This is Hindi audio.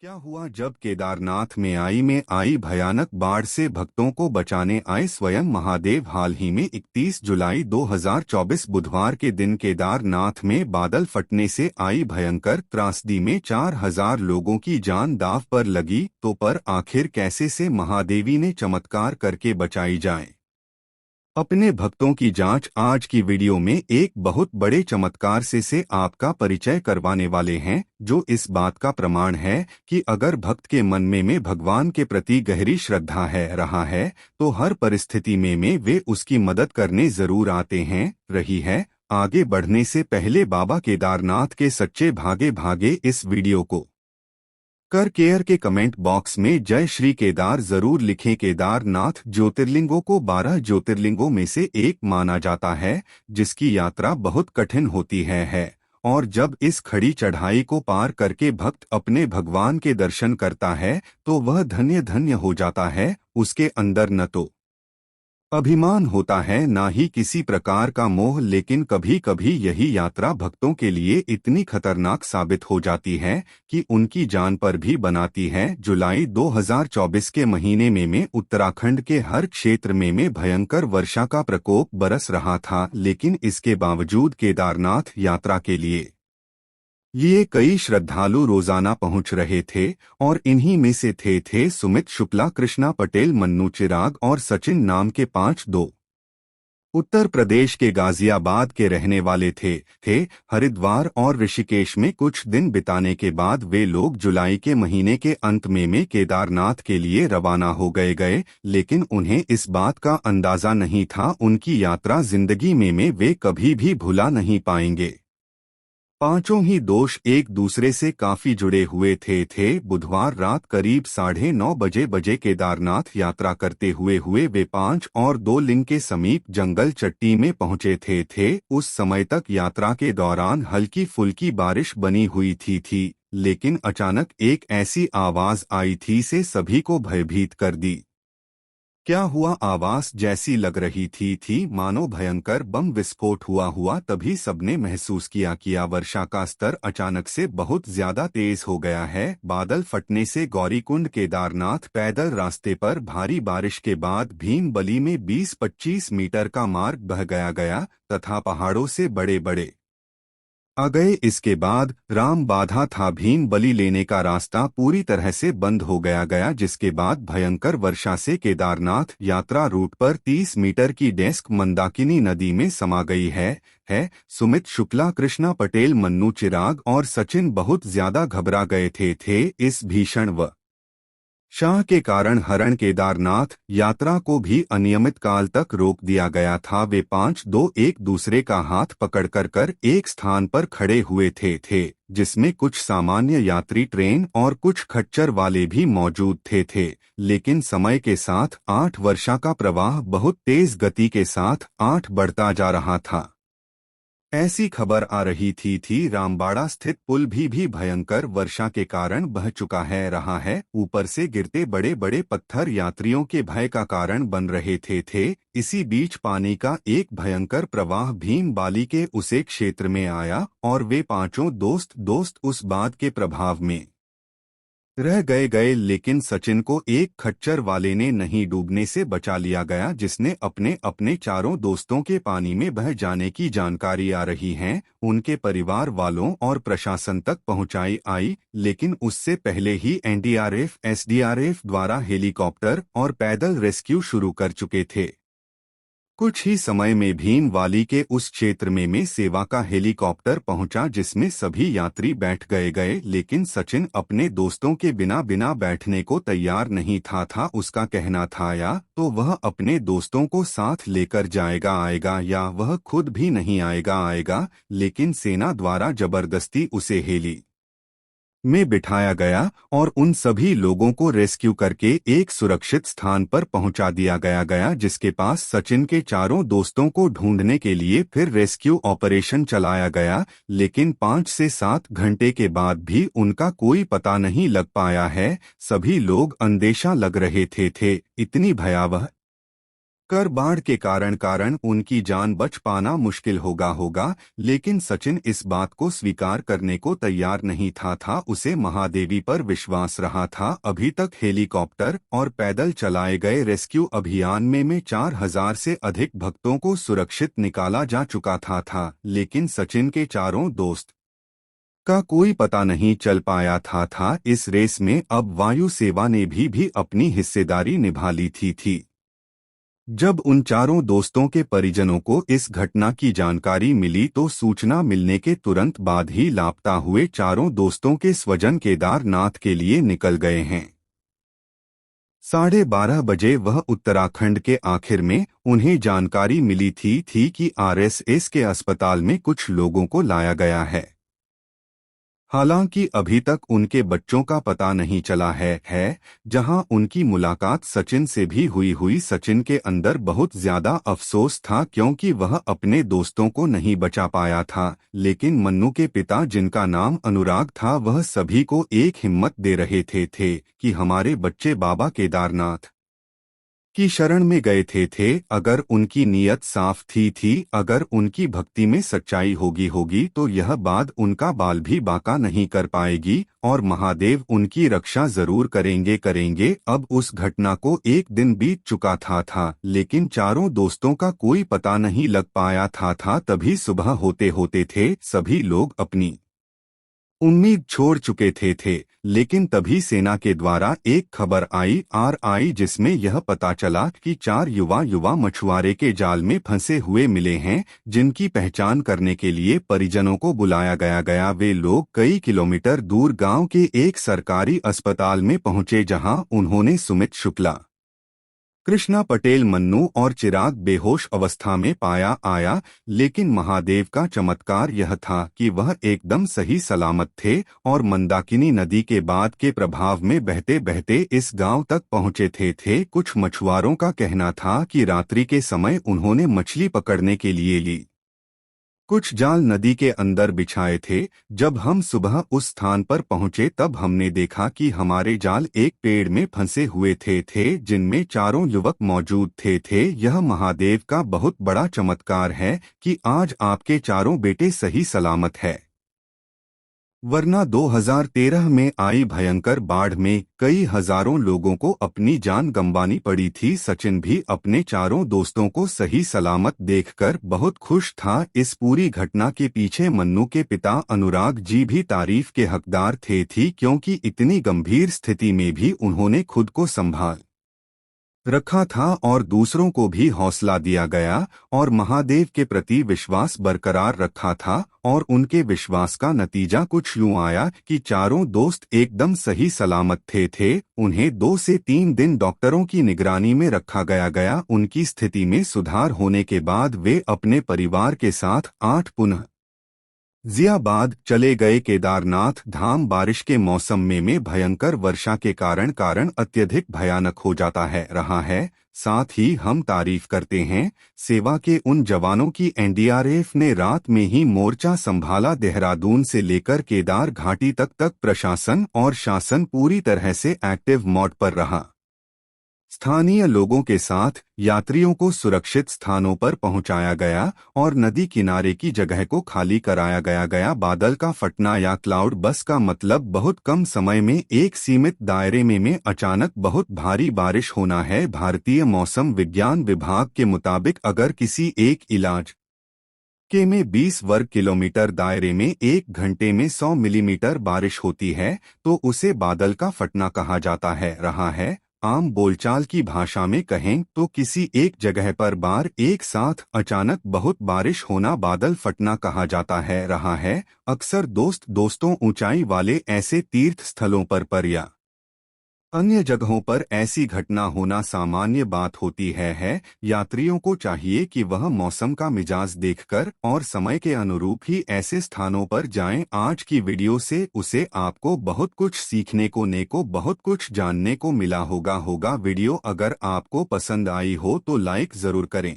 क्या हुआ जब केदारनाथ में आई भयानक बाढ़ से भक्तों को बचाने आए स्वयं महादेव। हाल ही में 31 जुलाई 2024 बुधवार के दिन केदारनाथ में बादल फटने से आई भयंकर त्रासदी में 4000 लोगों की जान दांव पर लगी। तो पर आखिर कैसे से महादेवी ने चमत्कार करके बचाई जाए अपने भक्तों की जांच। आज की वीडियो में एक बहुत बड़े चमत्कार से आपका परिचय करवाने वाले हैं, जो इस बात का प्रमाण है कि अगर भक्त के मन में भगवान के प्रति गहरी श्रद्धा है रहा है तो हर परिस्थिति में वे उसकी मदद करने जरूर आते हैं रही है। आगे बढ़ने से पहले बाबा केदारनाथ के सच्चे भागे भागे इस वीडियो को कर केयर के कमेंट बॉक्स में जय श्री केदार जरूर लिखें। केदारनाथ ज्योतिर्लिंगों को 12 ज्योतिर्लिंगों में से एक माना जाता है, जिसकी यात्रा बहुत कठिन होती है। और जब इस खड़ी चढ़ाई को पार करके भक्त अपने भगवान के दर्शन करता है तो वह धन्य धन्य हो जाता है। उसके अंदर न तो अभिमान होता है ना ही किसी प्रकार का मोह, लेकिन कभी कभी यही यात्रा भक्तों के लिए इतनी खतरनाक साबित हो जाती है कि उनकी जान पर भी बनाती है। जुलाई 2024 के महीने में उत्तराखंड के हर क्षेत्र में भयंकर वर्षा का प्रकोप बरस रहा था, लेकिन इसके बावजूद केदारनाथ यात्रा के लिए कई श्रद्धालु रोजाना पहुंच रहे थे। और इन्हीं में से थे सुमित शुक्ला, कृष्णा पटेल, मन्नू चिराग और सचिन नाम के 5 दो उत्तर प्रदेश के गाजियाबाद के रहने वाले थे। हरिद्वार और ऋषिकेश में कुछ दिन बिताने के बाद वे लोग जुलाई के महीने के अंत में केदारनाथ के लिए रवाना हो गए, लेकिन उन्हें इस बात का अंदाजा नहीं था उनकी यात्रा जिंदगी में वे कभी भी भुला नहीं पाएंगे। पांचों ही दोस्त एक दूसरे से काफी जुड़े हुए थे। बुधवार रात करीब 9:30 बजे केदारनाथ यात्रा करते हुए वे 5 और 2 लिंग के समीप जंगल चट्टी में पहुंचे थे। उस समय तक यात्रा के दौरान हल्की फुल्की बारिश बनी हुई थी, लेकिन अचानक एक ऐसी आवाज आई थी से सभी को भयभीत कर दी। क्या हुआ? आवाज जैसी लग रही थी मानो भयंकर बम विस्फोट हुआ। तभी सबने महसूस किया कि वर्षा का स्तर अचानक से बहुत ज्यादा तेज हो गया है। बादल फटने से गौरीकुंड केदारनाथ पैदल रास्ते पर भारी बारिश के बाद भीमबली में 20-25 मीटर का मार्ग बह गया तथा पहाड़ों से बड़े बड़े आ गए। इसके बाद राम बाधा था, भीम बलि लेने का रास्ता पूरी तरह से बंद हो गया, जिसके बाद भयंकर वर्षा से केदारनाथ यात्रा रूट पर 30 मीटर की डेस्क मंदाकिनी नदी में समा गई है। सुमित शुक्ला, कृष्णा पटेल, मन्नू चिराग और सचिन बहुत ज्यादा घबरा गए थे। इस भीषण व शाह के कारण हरण केदारनाथ यात्रा को भी अनियमित काल तक रोक दिया गया था। वे 5-2 एक दूसरे का हाथ पकड़ कर एक स्थान पर खड़े हुए थे, जिसमें कुछ सामान्य यात्री ट्रेन और कुछ खच्चर वाले भी मौजूद थे। लेकिन समय के साथ 8 वर्षा का प्रवाह बहुत तेज गति के साथ 8 बढ़ता जा रहा था। ऐसी खबर आ रही थी रामबाड़ा स्थित पुल भी भयंकर वर्षा के कारण बह चुका है रहा है। ऊपर से गिरते बड़े बड़े पत्थर यात्रियों के भय का कारण बन रहे थे। इसी बीच पानी का एक भयंकर प्रवाह भीम बाली के उसे क्षेत्र में आया और वे पांचों दोस्त उस बात के प्रभाव में रह गए, लेकिन सचिन को एक खच्चर वाले ने नहीं डूबने से बचा लिया गया, जिसने अपने चारों दोस्तों के पानी में बह जाने की जानकारी आ रही है उनके परिवार वालों और प्रशासन तक पहुंचाई आई। लेकिन उससे पहले ही एनडीआरएफ एसडीआरएफ द्वारा हेलीकॉप्टर और पैदल रेस्क्यू शुरू कर चुके थे। कुछ ही समय में भीम वाली के उस क्षेत्र में सेवा का हेलीकॉप्टर पहुंचा, जिसमें सभी यात्री बैठ गए, लेकिन सचिन अपने दोस्तों के बिना बैठने को तैयार नहीं था। उसका कहना था या तो वह अपने दोस्तों को साथ लेकर आएगा या वह खुद भी नहीं आएगा, लेकिन सेना द्वारा जबरदस्ती उसे हेली में बिठाया गया और उन सभी लोगों को रेस्क्यू करके एक सुरक्षित स्थान पर पहुंचा दिया गया, जिसके पास सचिन के चारों दोस्तों को ढूंढने के लिए फिर रेस्क्यू ऑपरेशन चलाया गया। लेकिन 5 से 7 घंटे के बाद भी उनका कोई पता नहीं लग पाया है। सभी लोग अंदेशा लग रहे थे। इतनी भयावह कर बाढ़ के कारण उनकी जान बच पाना मुश्किल होगा, लेकिन सचिन इस बात को स्वीकार करने को तैयार नहीं था उसे महादेवी पर विश्वास रहा था। अभी तक हेलीकॉप्टर और पैदल चलाए गए रेस्क्यू अभियान में 4,000 से अधिक भक्तों को सुरक्षित निकाला जा चुका था, लेकिन सचिन के चारों दोस्त का कोई पता नहीं चल पाया था। इस रेस में अब वायु सेवा ने भी अपनी हिस्सेदारी निभा ली थी। जब उन चारों दोस्तों के परिजनों को इस घटना की जानकारी मिली तो सूचना मिलने के तुरंत बाद ही लापता हुए चारों दोस्तों के स्वजन केदारनाथ के लिए निकल गए हैं। 12:30 बजे वह उत्तराखंड के आखिर में उन्हें जानकारी मिली थी कि आरएसएस के अस्पताल में कुछ लोगों को लाया गया है। हालांकि अभी तक उनके बच्चों का पता नहीं चला है। जहां उनकी मुलाकात सचिन से भी हुई। सचिन के अंदर बहुत ज्यादा अफसोस था क्योंकि वह अपने दोस्तों को नहीं बचा पाया था, लेकिन मन्नू के पिता जिनका नाम अनुराग था वह सभी को एक हिम्मत दे रहे थे कि हमारे बच्चे बाबा केदारनाथ की शरण में गए थे। अगर उनकी नीयत साफ थी, अगर उनकी भक्ति में सच्चाई होगी तो यह बात उनका बाल भी बांका नहीं कर पाएगी और महादेव उनकी रक्षा जरूर करेंगे। अब उस घटना को एक दिन बीत चुका था, लेकिन चारों दोस्तों का कोई पता नहीं लग पाया था। तभी सुबह होते थे सभी लोग अपनी उम्मीद छोड़ चुके थे, लेकिन तभी सेना के द्वारा एक खबर आई जिसमें यह पता चला कि 4 युवा मछुआरे के जाल में फंसे हुए मिले हैं, जिनकी पहचान करने के लिए परिजनों को बुलाया गया। वे लोग कई किलोमीटर दूर गांव के एक सरकारी अस्पताल में पहुंचे जहां उन्होंने सुमित शुक्ला, कृष्णा पटेल, मन्नू और चिराग बेहोश अवस्था में आया, लेकिन महादेव का चमत्कार यह था कि वह एकदम सही सलामत थे और मंदाकिनी नदी के बाद के प्रभाव में बहते बहते इस गांव तक पहुंचे थे। कुछ मछुआरों का कहना था कि रात्रि के समय उन्होंने मछली पकड़ने के लिए ली कुछ जाल नदी के अंदर बिछाए थे। जब हम सुबह उस स्थान पर पहुंचे तब हमने देखा कि हमारे जाल एक पेड़ में फंसे हुए थे जिनमें चारों युवक मौजूद थे। यह महादेव का बहुत बड़ा चमत्कार है कि आज आपके चारों बेटे सही सलामत है, वरना 2013 में आई भयंकर बाढ़ में कई हजारों लोगों को अपनी जान गंवानी पड़ी थी। सचिन भी अपने चारों दोस्तों को सही सलामत देखकर बहुत खुश था। इस पूरी घटना के पीछे मन्नू के पिता अनुराग जी भी तारीफ के हकदार थे क्योंकि इतनी गंभीर स्थिति में भी उन्होंने खुद को संभाल रखा था और दूसरों को भी हौसला दिया गया और महादेव के प्रति विश्वास बरकरार रखा था। और उनके विश्वास का नतीजा कुछ यूं आया कि चारों दोस्त एकदम सही सलामत थे। उन्हें 2 से 3 दिन डॉक्टरों की निगरानी में रखा गया। उनकी स्थिति में सुधार होने के बाद वे अपने परिवार के साथ 8 पुनः जियाबाद चले गए। केदारनाथ धाम बारिश के मौसम में भयंकर वर्षा के कारण अत्यधिक भयानक हो जाता रहा है। साथ ही हम तारीफ करते हैं सेवा के उन जवानों की एनडीआरएफ ने रात में ही मोर्चा संभाला। देहरादून से लेकर केदार घाटी तक प्रशासन और शासन पूरी तरह से एक्टिव मोड पर रहा। स्थानीय लोगों के साथ यात्रियों को सुरक्षित स्थानों पर पहुंचाया गया और नदी किनारे की जगह को खाली कराया गया। बादल का फटना या क्लाउड बस का मतलब बहुत कम समय में एक सीमित दायरे में अचानक बहुत भारी बारिश होना है। भारतीय मौसम विज्ञान विभाग के मुताबिक अगर किसी एक इलाके में 20 वर्ग किलोमीटर दायरे में 1 घंटे में 100 मिलीमीटर बारिश होती है तो उसे बादल का फटना कहा जाता रहा है। आम बोलचाल की भाषा में कहें तो किसी एक जगह पर बार एक साथ अचानक बहुत बारिश होना बादल फटना कहा जाता रहा है। अक्सर दोस्तों ऊंचाई वाले ऐसे तीर्थ स्थलों पर या अन्य जगहों पर ऐसी घटना होना सामान्य बात होती है। यात्रियों को चाहिए कि वह मौसम का मिजाज देखकर और समय के अनुरूप ही ऐसे स्थानों पर जाएं। आज की वीडियो से उसे आपको बहुत कुछ सीखने को बहुत कुछ जानने को मिला होगा। वीडियो अगर आपको पसंद आई हो तो लाइक जरूर करें।